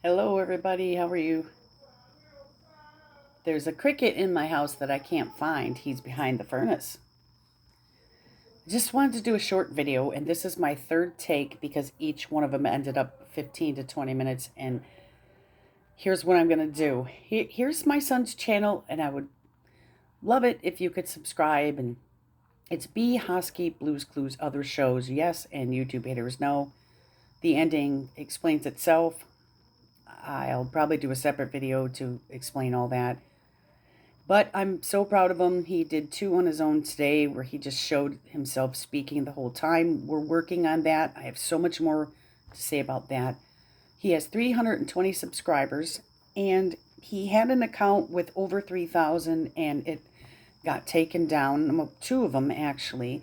Hello, everybody. How are you? There's a cricket in my house that I can't find. He's behind the furnace. I just wanted to do a short video, and this is my third take because each one of them ended up 15 to 20 minutes. And here's what I'm going to do. Here's my son's channel, and I would love it if you could subscribe. And it's B. Hosky Blues Clues Other Shows, yes, and YouTube haters no. The ending explains itself. I'll probably do a separate video to explain all that. But I'm so proud of him. He did 2 on his own today where he just showed himself speaking the whole time. We're working on that. I have so much more to say about that. He has 320 subscribers, and he had an account with over 3,000, and it got taken down, 2 of them actually,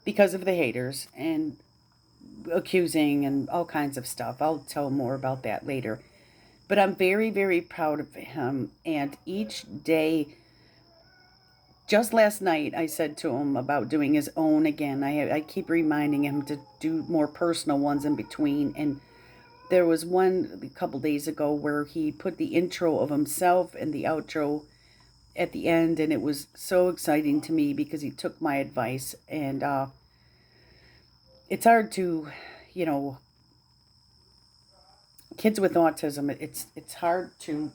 because of the haters and accusing and all kinds of stuff. I'll tell more about that later. But I'm very, very proud of him, and each day, just last night, I said to him about doing his own again. I keep reminding him to do more personal ones in between. And there was one a couple days ago where he put the intro of himself and the outro at the end. And it was so exciting to me because he took my advice. And it's hard to, you know, kids with autism, it's hard to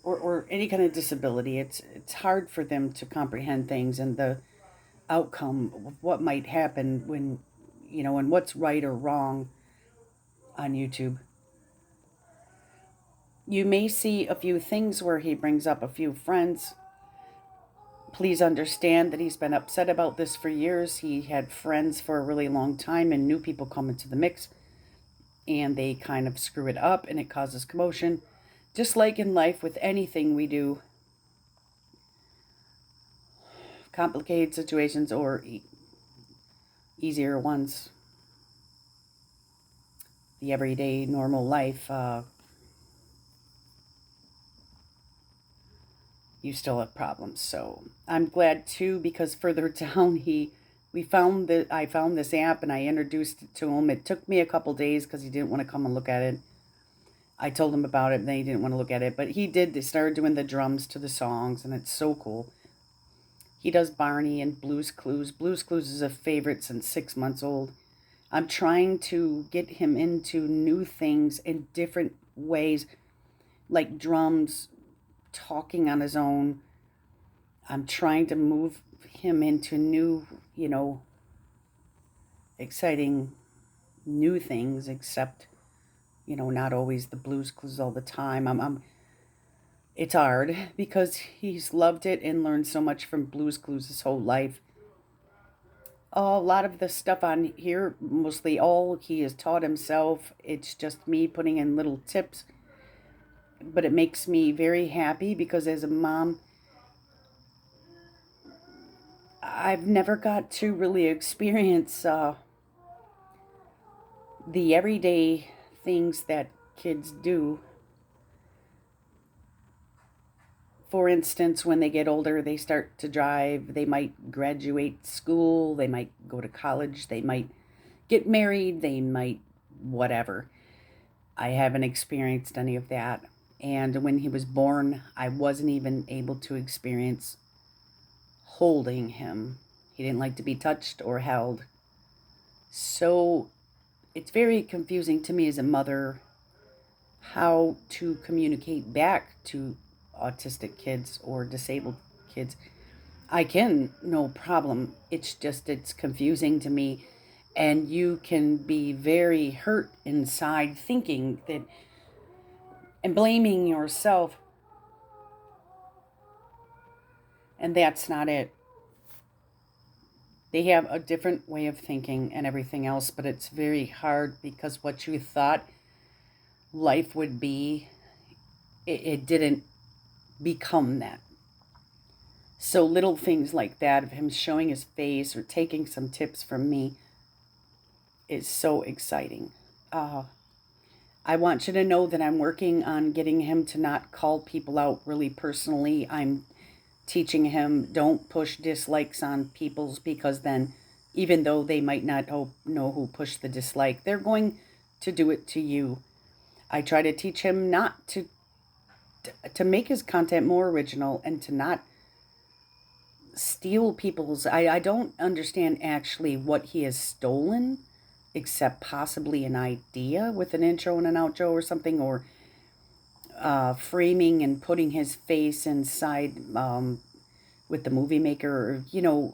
or any kind of disability, it's hard for them to comprehend things and the outcome of what might happen when, and what's right or wrong on YouTube. You may see a few things where he brings up a few friends. Please understand that he's been upset about this for years. He had friends for a really long time and new people come into the mix, and they kind of screw it up and it causes commotion. Just like in life with anything we do, complicated situations or easier ones, the everyday normal life, you still have problems. So I'm glad too, because further down I found this app and I introduced it to him. It took me a couple days because he didn't want to come and look at it. I told him about it and then he didn't want to look at it, but he did. They started doing the drums to the songs and it's so cool. He does Barney and Blues Clues. Blues Clues is a favorite since 6 months old. I'm trying to get him into new things in different ways, like drums, talking on his own. I'm trying to move him into new, exciting new things, except, not always the Blues Clues all the time. It's hard because he's loved it and learned so much from Blues Clues his whole life. A lot of the stuff on here, mostly all he has taught himself. It's just me putting in little tips, but it makes me very happy because as a mom, I've never got to really experience the everyday things that kids do. For instance, when they get older, they start to drive, they might graduate school, they might go to college, they might get married, they might whatever. I haven't experienced any of that. And when he was born, I wasn't even able to experience holding him. He didn't like to be touched or held. So it's very confusing to me as a mother how to communicate back to autistic kids or disabled kids. I can, no problem. It's confusing to me. And you can be very hurt inside thinking that and blaming yourself. And that's not it. They have a different way of thinking and everything else, but it's very hard because what you thought life would be, it didn't become that. So little things like that of him showing his face or taking some tips from me is so exciting. I want you to know that I'm working on getting him to not call people out really personally. I'm teaching him don't push dislikes on people's, because then even though they might not know who pushed the dislike, they're going to do it to you. I try to teach him not to make his content more original and to not steal people's. I don't understand actually what he has stolen, except possibly an idea with an intro and an outro or something, or framing and putting his face inside with the movie maker, or,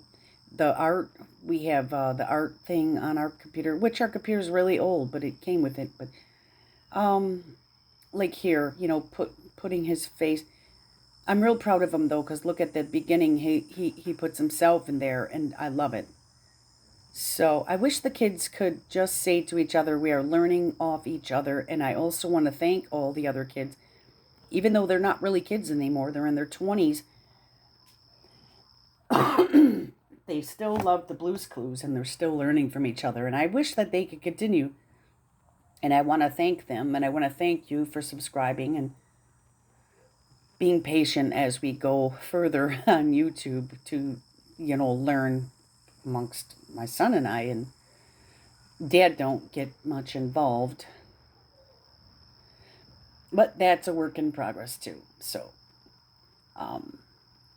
the art. We have the art thing on our computer, which our computer is really old, but it came with it. But like here, putting his face. I'm real proud of him though, because look at the beginning. He puts himself in there, and I love it. So I wish the kids could just say to each other, we are learning off each other. And I also want to thank all the other kids, even though they're not really kids anymore, they're in their 20s. They still love the Blues Clues, and they're still learning from each other. And I wish that they could continue. And I want to thank them, and I want to thank you for subscribing and being patient as we go further on YouTube to, learn amongst my son and I. And Dad don't get much involved, but that's a work in progress too. So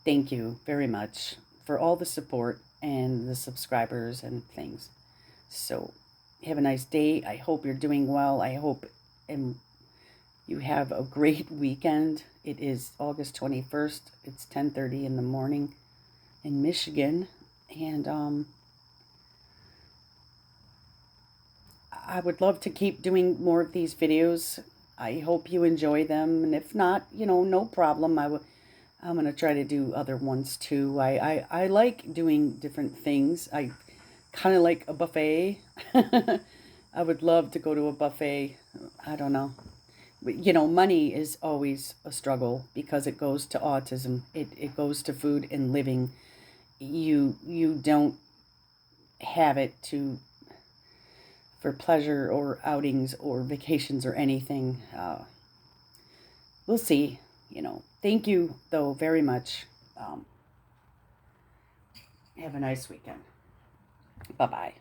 thank you very much for all the support and the subscribers and things. So have a nice day. I hope you're doing well. I hope you have a great weekend. It is August 21st. It's 10:30 in the morning in Michigan. And I would love to keep doing more of these videos. I hope you enjoy them. And if not, no problem. I'm going to try to do other ones too. I like doing different things. I kind of like a buffet. I would love to go to a buffet. I don't know. Money is always a struggle because it goes to autism. It goes to food and living. You don't have it for pleasure or outings or vacations or anything. We'll see. Thank you though very much. Have a nice weekend. Bye-bye.